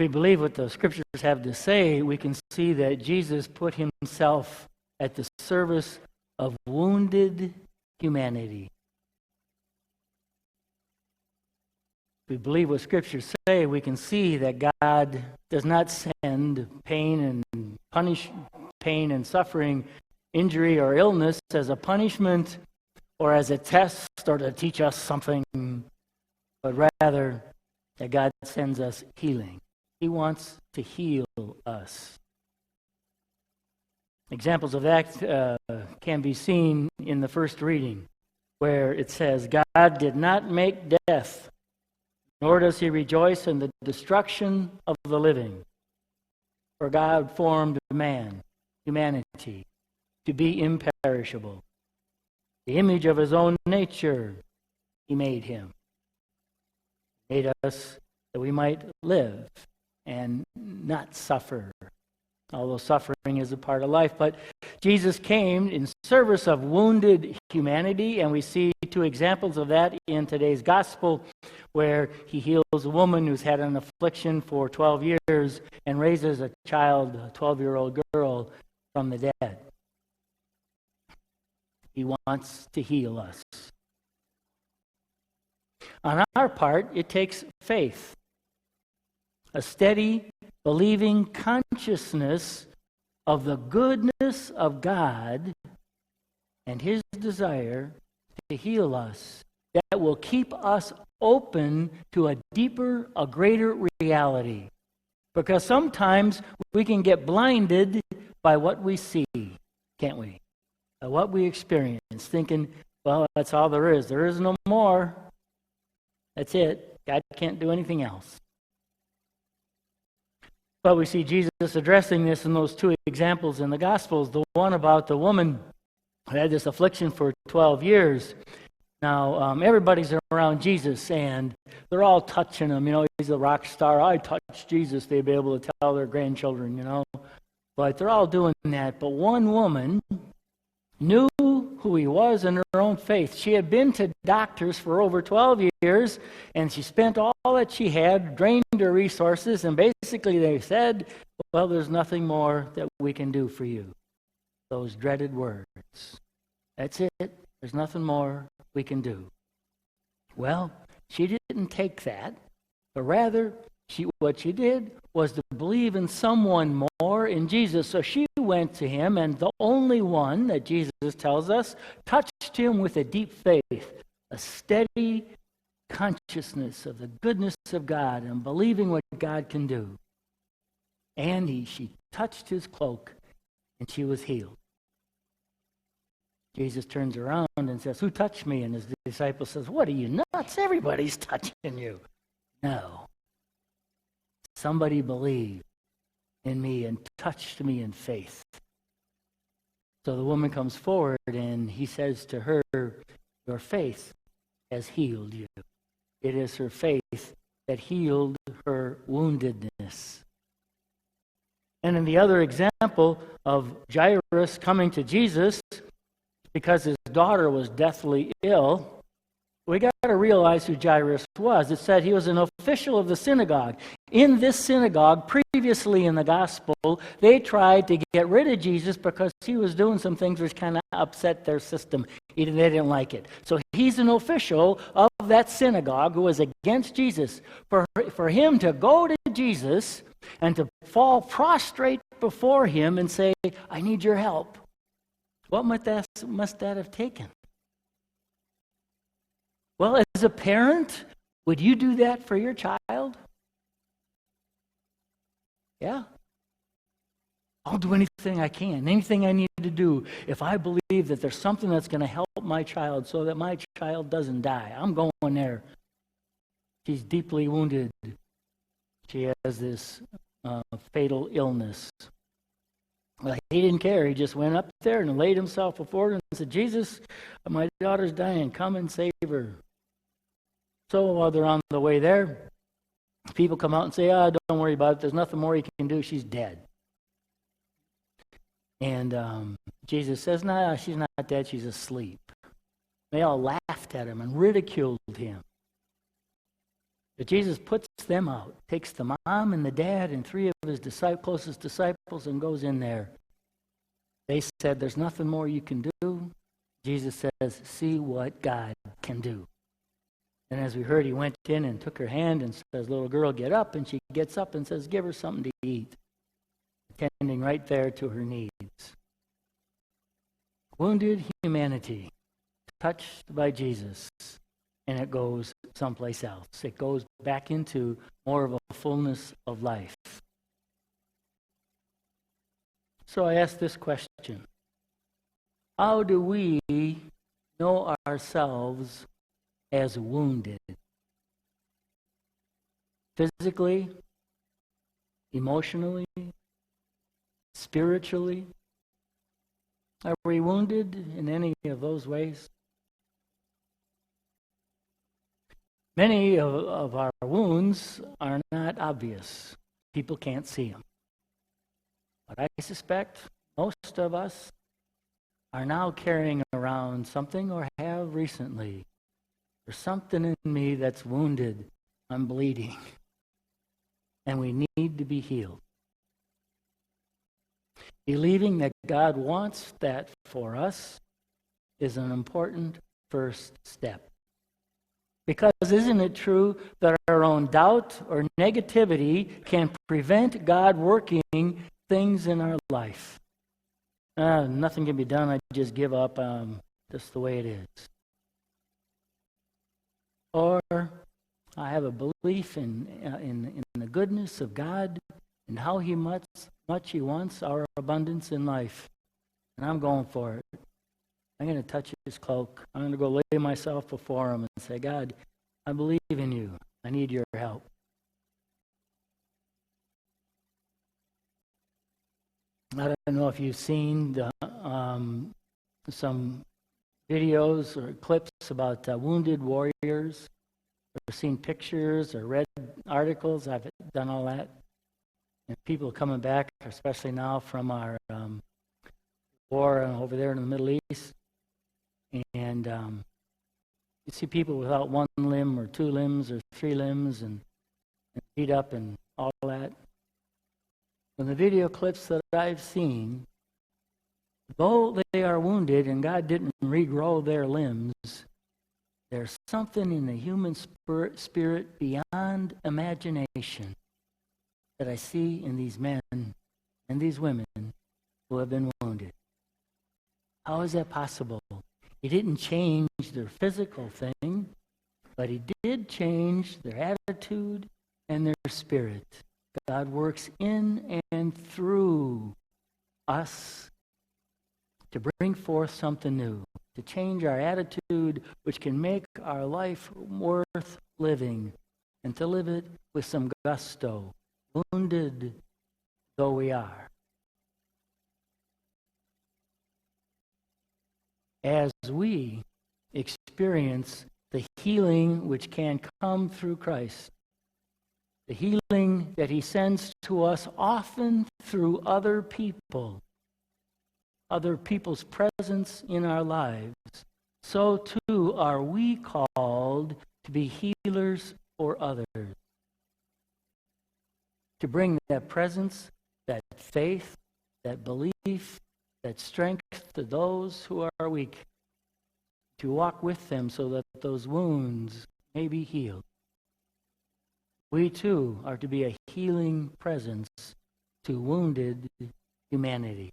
we believe what the Scriptures have to say, we can see that Jesus put himself at the service of wounded humanity. If we believe what Scriptures say, we can see that God does not send pain and punish pain and suffering, injury or illness as a punishment or as a test or to teach us something, but rather that God sends us healing. He wants to heal us. Examples of that can be seen in the first reading, where it says, God did not make death, nor does he rejoice in the destruction of the living. For God formed man, humanity, to be imperishable. The image of his own nature, he made him. He made us that we might live and not suffer, although suffering is a part of life. But Jesus came in service of wounded humanity, and we see two examples of that in today's gospel, where he heals a woman who's had an affliction for 12 years and raises a child, a 12-year-old girl, from the dead. He wants to heal us. On our part, it takes faith, a steady, believing consciousness of the goodness of God and his desire to heal us, that will keep us open to a deeper, a greater reality. Because sometimes we can get blinded by what we see, can't we? By what we experience, thinking, well, that's all there is. There is no more. That's it. God can't do anything else. But we see Jesus addressing this in those two examples in the Gospels. The one about the woman who had this affliction for 12 years. Now, everybody's around Jesus, and they're all touching him. You know, he's a rock star. I touched Jesus. They'd be able to tell their grandchildren, you know. But they're all doing that. But one woman knew who he was in her own faith. She had been to doctors for over 12 years, and she spent all that she had, drained her resources, and basically they said, well, there's nothing more that we can do for you. Those dreaded words. That's it. There's nothing more we can do. Well, she didn't take that, but rather what she did was to believe in someone more, in Jesus. So she went to him, and the only one that Jesus tells us touched him with a deep faith, a steady consciousness of the goodness of God and believing what God can do. And she touched his cloak, and she was healed. Jesus turns around and says, who touched me? And his disciple says, what are you, nuts? Everybody's touching you. No. Somebody believed in me and touched me in faith. So the woman comes forward, and he says to her, your faith has healed you. It is her faith that healed her woundedness. And in the other example of Jairus coming to Jesus because his daughter was deathly ill, we got to realize who Jairus was. It said he was an official of the synagogue. In this synagogue, previously in the gospel, they tried to get rid of Jesus because he was doing some things which kind of upset their system. They didn't like it. So he's an official of that synagogue who was against Jesus. For him to go to Jesus and to fall prostrate before him and say, I need your help. What must that have taken? Well, as a parent, would you do that for your child? Yeah. I'll do anything I can, anything I need to do. If I believe that there's something that's going to help my child so that my child doesn't die, I'm going there. She's deeply wounded. She has this fatal illness. Well, he didn't care. He just went up there and laid himself before her and said, Jesus, my daughter's dying. Come and save her. So while they're on the way there, people come out and say, don't worry about it. There's nothing more you can do. She's dead. And Jesus says, no, she's not dead. She's asleep. They all laughed at him and ridiculed him. But Jesus puts them out, takes the mom and the dad and three of his closest disciples and goes in there. They said, there's nothing more you can do. Jesus says, see what God can do. And as we heard, he went in and took her hand and says, little girl, get up. And she gets up and says, give her something to eat. Attending right there to her needs. Wounded humanity, touched by Jesus, and it goes someplace else. It goes back into more of a fullness of life. So I ask this question. How do we know ourselves as wounded? Physically, emotionally, spiritually? Are we wounded in any of those ways? Many of our wounds are not obvious. People can't see them. But I suspect most of us are now carrying around something or have recently. There's something in me that's wounded. I'm bleeding. And we need to be healed. Believing that God wants that for us is an important first step. Because isn't it true that our own doubt or negativity can prevent God working things in our life? Nothing can be done. I just give up. Just the way it is. Or I have a belief in the goodness of God and how much He wants our abundance in life. And I'm going for it. I'm going to touch His cloak. I'm going to go lay myself before Him and say, God, I believe in You. I need Your help. I don't know if you've seen some videos or clips about wounded warriors, or seen pictures or read articles. I've done all that. And people coming back, especially now from our war over there in the Middle East. And you see people without one limb or two limbs or three limbs and beat up and all that. In the video clips that I've seen, though they are wounded and God didn't regrow their limbs, there's something in the human spirit beyond imagination that I see in these men and these women who have been wounded. How is that possible? He didn't change their physical thing, but He did change their attitude and their spirit. God works in and through us to bring forth something new, to change our attitude, which can make our life worth living, and to live it with some gusto, wounded though we are. As we experience the healing which can come through Christ, the healing that He sends to us often through other people's presence in our lives, so too are we called to be healers for others. To bring that presence, that faith, that belief, that strength to those who are weak, to walk with them so that those wounds may be healed. We too are to be a healing presence to wounded humanity.